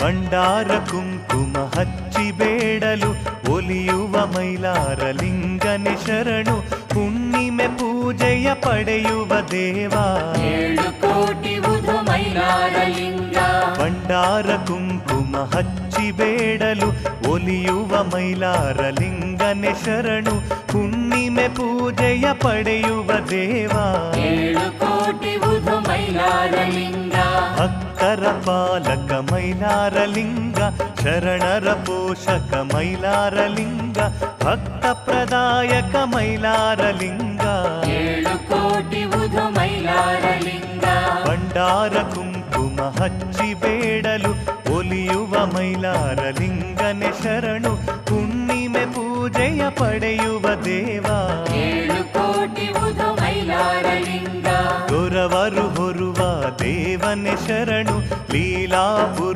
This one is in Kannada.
ಭಂಡಾರ ಕುಂಕುಮ ಹಚ್ಚಿ ಬೇಡಲು ಒಲಿಯುವ ಮೈಲಾರ ಲಿಂಗನೆ ಶರಣು. ಹುಣ್ಣಿಮೆ ಪೂಜೆಯ ಪಡೆಯುವ ದೇವ 7 ಕೋಟಿ ಉದು ಮೈಲಾರ ಲಿಂಗ. ಭಂಡಾರ ಕುಂಕುಮ ಹಚ್ಚಿ ಬೇಡಲು ಒಲಿಯುವ ಮೈಲಾರ ಲಿಂಗನೆ ಶರಣು. ಹುಣ್ಣಿಮೆ ಪೂಜೆಯ ಪಡೆಯುವ ದೇವ 7 ಕೋಟಿ ಉದು ಮೈಲಾರ ಲಿಂಗ. ಭಕ್ತರ ಪಾಲಕ ಮೈಲಾರ ಲಿಂಗ, ಶರಣರ ಪೋಷಕ ಮೈಲಾರ ಲಿಂಗ, ಭಕ್ತ ಪ್ರದಾಯಕ ಮೈಲಾರ ಲಿಂಗ. 7 ಕೋಟಿ ಉದು ಮೈಲಾರ ಲಿಂಗ. ಭಂಡಾರ ಕುಂಕುಮ ಹಚ್ಚಿ ಬೇಡಲು ಒಲಿಯುವ ಮೈಲಾರ ಲಿಂಗನೆ ಶರಣು. ಹುಣ್ಣಿಮೆ ಪೂಜೆಯ ಪಡೆಯುವ ದೇವ 7 ಕೋಟಿ ಉದು ಮೈಲಾರ ಲಿಂಗ. ದೊರವರು ಹೊರುವ ದೇವನೆ ಶರಣು. ಲೀಲಾ ಪುರುಷ